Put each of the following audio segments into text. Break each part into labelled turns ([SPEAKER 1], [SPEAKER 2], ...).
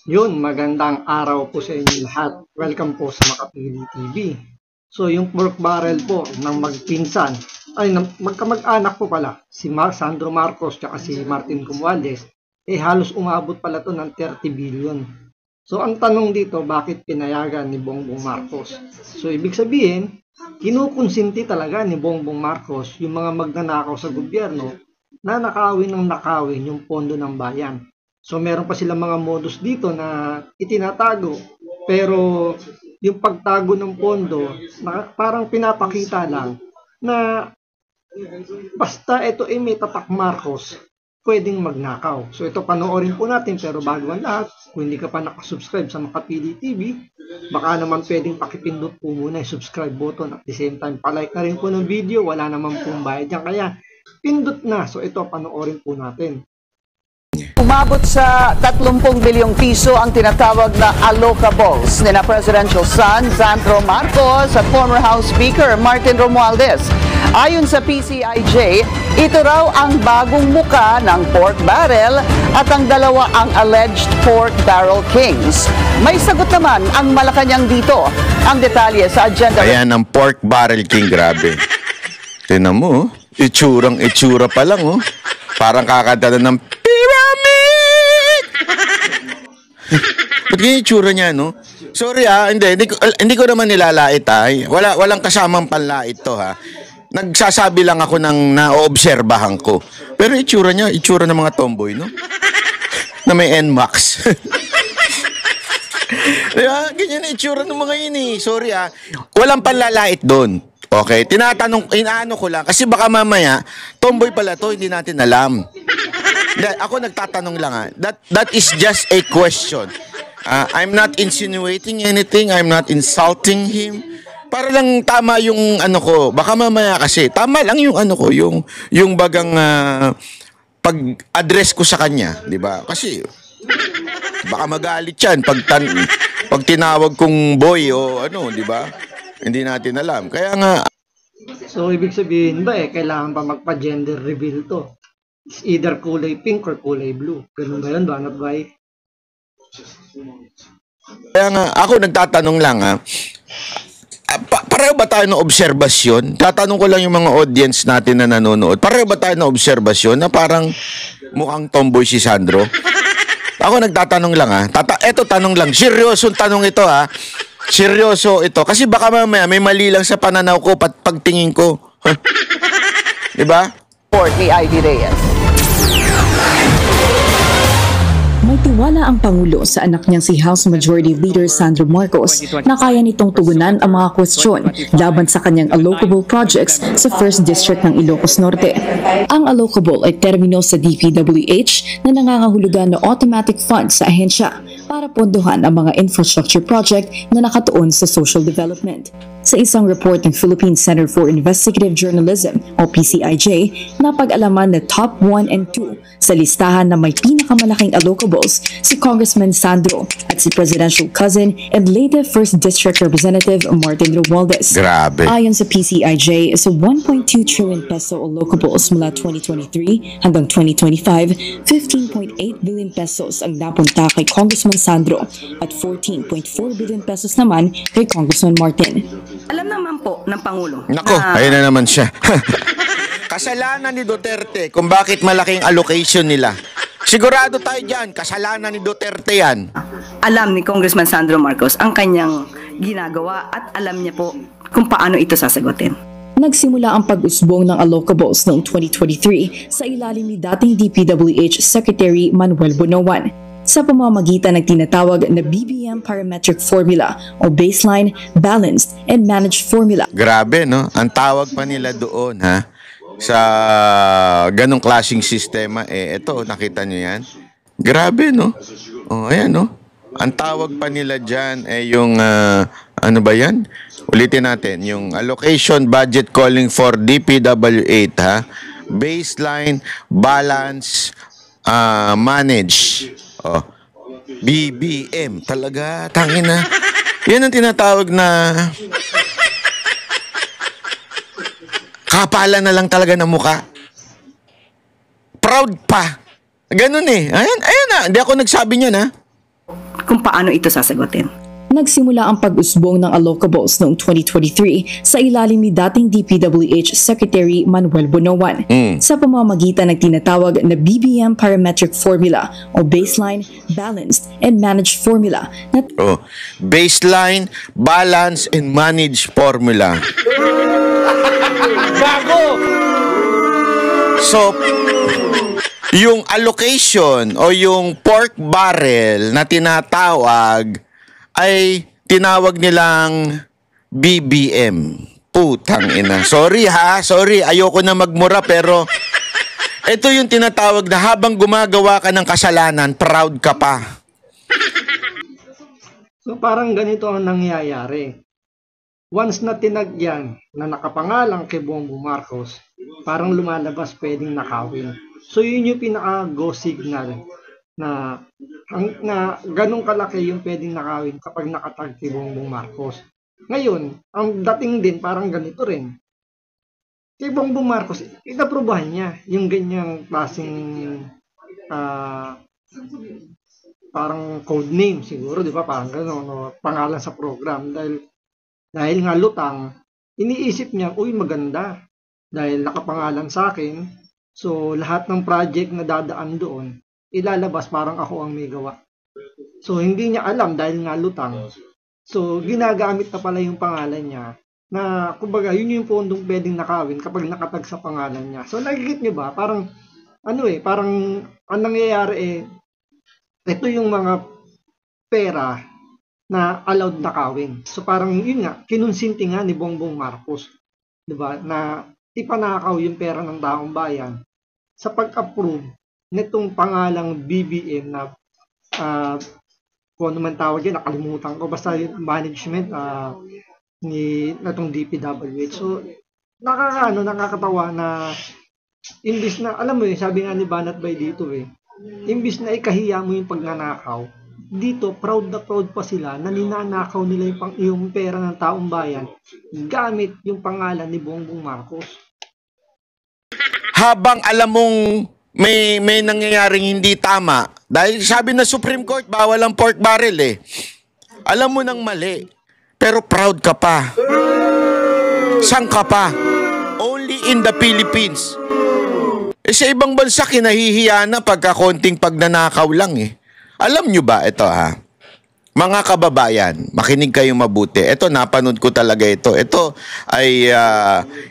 [SPEAKER 1] Yun, magandang araw po sa inyo lahat. Welcome po sa Makapili TV. So, yung pork barrel po ng magpinsan, magkamag-anak po pala, si Sandro Marcos at si Martin Romualdez, halos umabot pala to ng 30 billion. So, ang tanong dito, bakit pinayagan ni Bongbong Marcos? So, ibig sabihin, kinukonsinti talaga ni Bongbong Marcos yung mga magnanakaw sa gobyerno na nakawin yung pondo ng bayan. So meron pa silang mga modus dito na itinatago, pero yung pagtago ng pondo parang pinapakita lang na basta ito may tatak Marcos, pwedeng magnakaw. So ito panoorin po natin, pero bago ang lahat, kung hindi ka pa nakasubscribe sa Makapili TV, baka naman pwedeng pakipindot po muna yung subscribe button at the same time palike na rin po ng video, wala naman pong bayad yan, kaya pindot na. So ito panoorin po natin.
[SPEAKER 2] Umabot sa 30 bilyong piso ang tinatawag na allocables ni na Presidential son Sandro Marcos at former House Speaker Martin Romualdez. Ayon sa PCIJ, ito raw ang bagong muka ng pork barrel at ang dalawa ang alleged pork barrel kings. May sagot naman ang Malacanang dito. Ang detalye sa agenda.
[SPEAKER 3] Ayan ang pork barrel king, grabe. Tingnan mo, itsura pa lang, oh. Parang kakadala ng pyramid! Ba't ganyan itsura niya, no? Sorry hindi ko naman nilalait, ha. Walang kasamang panlait to, ha. Nagsasabi lang ako ng naoobserbahan ko. Pero itsura niya, itsura ng mga tomboy, no? Na may NMAX. Diba? Ganyan na itsura ng mga yun, eh. Sorry, ha. Walang panlalait doon. Okay, inaano ko lang kasi baka mamaya tomboy pala to, hindi natin alam. Ako nagtatanong lang, ha. That is just a question. I'm not insinuating anything, I'm not insulting him. Para lang tama yung ano ko. Baka mamaya kasi tama lang yung ano ko, yung bagang pag-address ko sa kanya, 'di ba? Kasi baka magalit 'yan pag tinawag kong boy o ano, 'di ba? Hindi natin alam. Kaya nga.
[SPEAKER 1] So, ibig sabihin ba kailangan pa magpa-gender reveal to? It's either kulay pink or kulay blue. Ganun ba yun, Banat Bay?
[SPEAKER 3] Kaya nga, ako nagtatanong lang, ha. Pareho ba tayo ng obserbasyon? Tatanong ko lang yung mga audience natin na nanonood. Pareho ba tayo ng obserbasyon na parang mukhang tomboy si Sandro? Ako nagtatanong lang, ha. Eto tanong lang. Seryosong tanong ito, ha. Seryoso ito. Kasi baka mamaya may mali lang sa pananaw ko pagtingin ko. Diba?
[SPEAKER 2] Report ni Ivy Reyes.
[SPEAKER 4] May tiwala ang Pangulo sa anak niyang si House Majority Leader Sandro Marcos na kaya nitong tugunan ang mga kwestiyon laban sa kanyang allocable projects sa 1st District ng Ilocos Norte. Ang allocable ay termino sa DPWH na nangangahulugan na automatic funds sa ahensya para pondohan ang mga infrastructure project na nakatuon sa social development. Sa isang report ng Philippine Center for Investigative Journalism o PCIJ, napag-alaman na top 1 and 2 sa listahan na may pinakamalaking allocables si Congressman Sandro at si presidential cousin and late 1st District Representative Martin Romualdez.
[SPEAKER 3] Grabe.
[SPEAKER 4] Ayon sa PCIJ, sa 1.2 trillion peso allocables mula 2023 hanggang 2025, 15.8 billion pesos ang napunta kay Congressman Sandro at 14.4 billion pesos naman kay Congressman Martin.
[SPEAKER 5] Alam naman po ng Pangulo.
[SPEAKER 3] Nako, ayun na naman siya. Kasalanan ni Duterte kung bakit malaking allocation nila. Sigurado tayo dyan, kasalanan ni Duterte yan.
[SPEAKER 5] Alam ni Congressman Sandro Marcos ang kanyang ginagawa at alam niya po kung paano ito sasagutin.
[SPEAKER 4] Nagsimula ang pag-usbong ng allocables noong 2023 sa ilalim ni dating DPWH Secretary Manuel Bonoan sa pamamagitan ng tinatawag na BBM Parametric Formula o Baseline, Balanced, and Managed Formula.
[SPEAKER 3] Grabe, no? Ang tawag pa nila doon, ha? Sa ganong klaseng sistema, eto, nakita nyo yan? Grabe, no? Ayan, no? Ang tawag pa nila dyan, yung, ano ba yan? Ulitin natin, yung allocation budget calling for DPW8, ha? Baseline, balance, manage. BBM. Talaga, tangin na. Yan ang tinatawag na kapalan na lang talaga ng muka. Proud pa. Ganun eh. Ayan na. Hindi ako nagsabi niyan, ha?
[SPEAKER 5] kung paano ito sasagutin.
[SPEAKER 4] Nagsimula ang pag-usbong ng allocables noong 2023 sa ilalim ni dating DPWH Secretary Manuel Bonoan sa pamamagitan ng tinatawag na BBM Parametric Formula o Baseline, Balanced, and Managed Formula na
[SPEAKER 3] Baseline, Balance, and Managed Formula. Bago! So, yung allocation o yung pork barrel na tinatawag ay tinawag nilang BBM. Putang ina. Sorry ha, sorry. Ayoko na magmura pero ito yung tinatawag na habang gumagawa ka ng kasalanan, proud ka pa.
[SPEAKER 1] So parang ganito ang nangyayari. Once na tinagyan na nakapangalan kay Bongbong Marcos, parang lumalabas pwedeng nakawin. So yun yung pinaka-go signal na ganun kalaki yung pwedeng nakawin kapag nakatag kay Bongbong Marcos. Ngayon, ang dating din parang ganito rin. Kay Bongbong Marcos, inaprubahan niya yung ganyang klaseng parang code name siguro, di ba? Parang gano'n, no? Pangalan sa program. Dahil nga lutang, iniisip niya, uy maganda. Dahil nakapangalan sa akin, so lahat ng project na dadaan doon, ilalabas parang ako ang may gawa. So hindi niya alam dahil nga lutang. So ginagamit na pala yung pangalan niya na kumbaga yun yung pondong pwedeng nakawin kapag nakatag sa pangalan niya. So nagigit niyo ba? Parang parang ang nangyayari ito yung mga pera na allowed nakawin. So parang yun nga, kinonsinti nga ni Bongbong Marcos, 'di ba? Na ipanakaw yung pera ng taong bayan sa pag-approve nitong pangalang BBM na kung ano man tawag yan, nakalimutan ko. Basta yung management ni natong DPWH. So, nakakatawa na imbis na, alam mo sabi nga ni Banat Bay dito imbis na ikahiya mo yung pagnanakaw, dito, proud na proud pa sila na ninanakaw nila yung pera ng taong bayan gamit yung pangalan ni Bongbong Marcos.
[SPEAKER 3] Habang alam mong may nangyayaring hindi tama, dahil sabi na Supreme Court, bawal ang pork barrel Alam mo nang mali, pero proud ka pa. Saan ka pa? Only in the Philippines. Sa ibang bansa, kinahihiya na pagka konting pagnanakaw lang Alam nyo ba ito Mga kababayan, makinig kayong mabuti. Ito, napanood ko talaga ito. Ito ay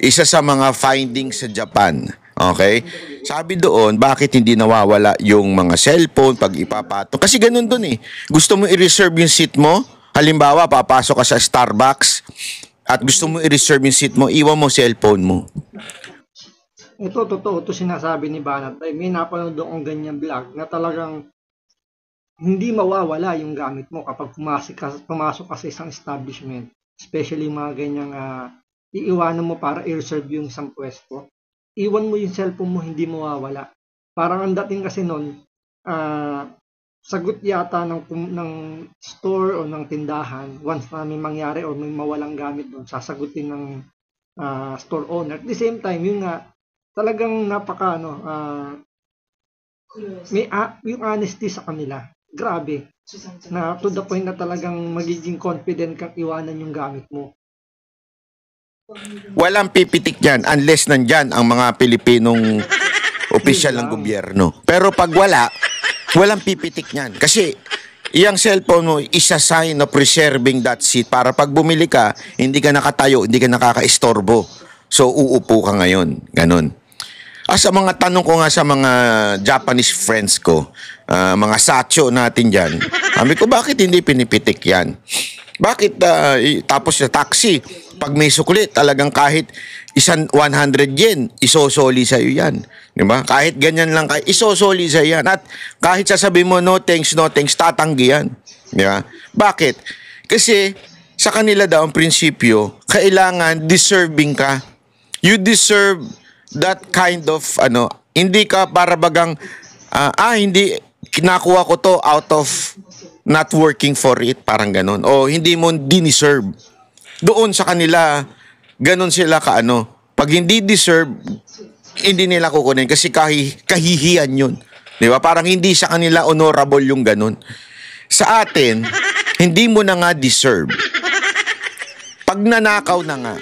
[SPEAKER 3] isa sa mga findings sa Japan. Okay? Sabi doon, bakit hindi nawawala yung mga cellphone pag ipapato? Kasi ganun doon Gusto mo i-reserve yung seat mo? Halimbawa, papasok ka sa Starbucks at gusto mo i-reserve yung seat mo, iwan mo cellphone mo.
[SPEAKER 1] Ito, totoo. Ito sinasabi ni Banat. May napanood akong ganyan vlog na talagang hindi mawawala yung gamit mo kapag pumasok ka sa isang establishment. Especially mga ganyang iiwanan mo para i-reserve yung isang pwesto. Iwan mo yung cellphone mo, hindi mawawala. Parang ang dating kasi nun, sagot yata ng store o ng tindahan, once na may mangyari o may mawalang gamit doon, sasagutin ng store owner. At the same time, yung talagang may yung honesty sa kanila. Grabe. Na to the point na talagang magiging confident kang iwanan yung gamit mo.
[SPEAKER 3] Walang pipitik dyan unless nandyan ang mga Pilipinong opisyal ng gobyerno. Pero pag walang pipitik niyan. Kasi iyang cellphone mo is a sign of preserving that seat para pag bumili ka, hindi ka nakatayo, hindi ka nakakaistorbo. So uupo ka ngayon. Ganon. Sa mga tanong ko nga sa mga Japanese friends ko, mga sacho natin dyan, sabi ko, bakit hindi pinipitik yan? Bakit tapos sa taxi, pag may sukli, talagang kahit 100 yen, isosoli sa'yo yan. Diba? Kahit ganyan lang, isosoli sa'yo yan. At kahit sasabihin mo, no thanks, tatanggi yan. Diba? Bakit? Kasi sa kanila daw ang prinsipyo, kailangan deserving ka. You deserve that kind of, hindi ka para bagang, hindi, kinakuha ko to out of not working for it, parang ganon. O hindi mo diniserve. Doon sa kanila, ganon sila pag hindi deserve, hindi nila kukunin kasi kahihiyan yun. Di ba? Parang hindi sa kanila honorable yung ganon. Sa atin, hindi mo na nga deserve. Pag nanakaw na nga,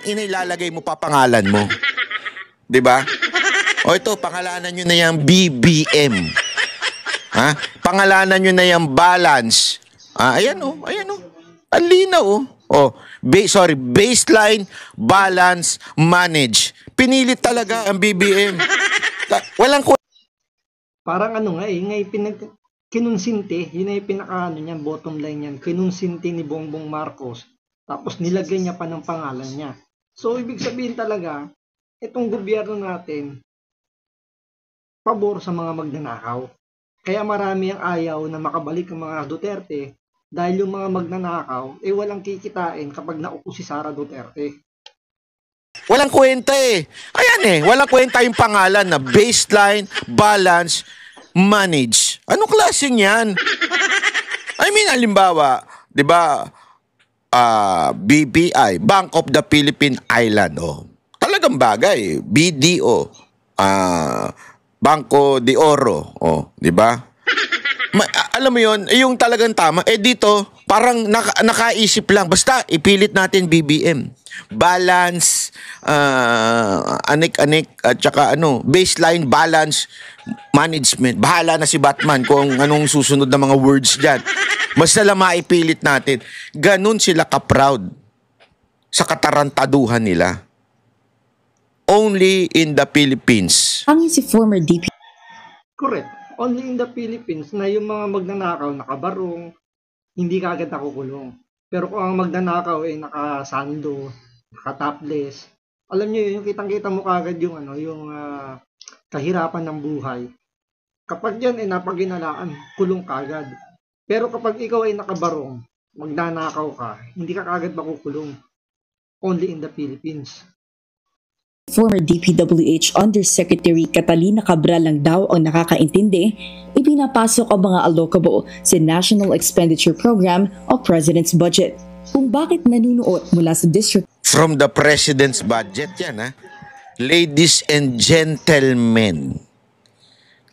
[SPEAKER 3] inilalagay mo pa pangalan mo. 'Di ba? O ito, pangalanan nyo na yung BBM. Ha? Pangalanan nyo na yung balance. Ayan o. Ang linaw o. Baseline, balance, manage. Pinilit talaga ang BBM. Walang
[SPEAKER 1] Parang kinonsinti, yun ay pinakaano niyan, bottom line niyan, kinonsinti ni Bongbong Marcos, tapos nilagay niya pa ng pangalan niya. So, ibig sabihin talaga, itong gobyerno natin, pabor sa mga magnanakaw. Kaya marami ang ayaw na makabalik ang mga Duterte dahil yung mga magnanakaw, walang kikitain kapag naupo si Sara Duterte.
[SPEAKER 3] Walang kwenta Ayan walang kwenta yung pangalan na baseline, balance, manage. Anong klaseng yan? I mean, halimbawa, di ba, BPI, Bank of the Philippine Island, talagang bagay, BDO, Banco de Oro, di ba? Alam mo yon, yung talagang tama. Dito, parang nakaisip lang. Basta, ipilit natin BBM. Balance, anik-anik, at saka baseline, balance, management. Bahala na si Batman kung anong susunod na mga words dyan. Basta lang maipilit natin. Ganun sila ka-proud sa katarantaduhan nila. Only in the Philippines.
[SPEAKER 4] Ang si former DP.
[SPEAKER 1] Correct. Only in the Philippines na yung mga magnanakaw nakabarong, hindi kaagad nakukulong. Pero kung ang magnanakaw ay nakasando, nakatopless, alam niyo yung kitang-kita mo kaagad yung kahirapan ng buhay. Kapag yan ay napaginalaan, kulong kaagad. Pero kapag ikaw ay nakabarong, magnanakaw ka, hindi ka kaagad makukulong. Only in the Philippines.
[SPEAKER 4] Former DPWH Undersecretary Catalina Cabral lang daw ang nakakaintindi, ipinapasok ang mga allocable sa National Expenditure Program o President's Budget. Kung bakit nanunuot mula sa district.
[SPEAKER 3] From the President's Budget yan, Ladies and gentlemen,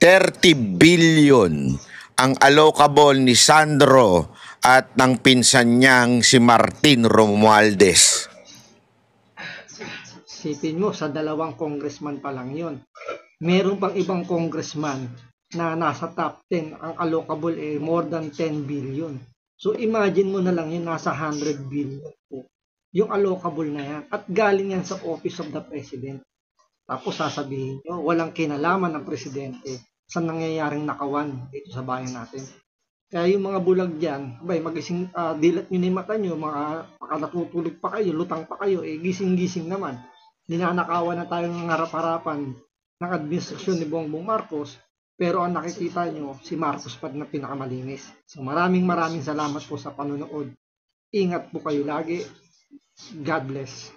[SPEAKER 3] 30 billion ang allocable ni Sandro at ng pinsan niyang si Martin Romualdez.
[SPEAKER 1] Isipin mo, sa 2 congressman pa lang yun. Meron pang ibang congressman na nasa top 10, ang allocable more than 10 billion. So imagine mo na lang yun, nasa 100 billion po. Yung allocable na yan. At galing yan sa Office of the President. Tapos sasabihin nyo, walang kinalaman ng Presidente sa nangyayaring nakawan dito sa bayan natin. Kaya yung mga bulag dyan, magising, dilat nyo na yung mata nyo, natutulog pa kayo, lutang pa kayo, gising-gising naman. Ninanakawan na tayo ng harap-harapan ng administrasyon ni Bongbong Marcos, pero ang nakikita nyo, si Marcos pa na pinakamalinis. So maraming salamat po sa panonood. Ingat po kayo lagi. God bless.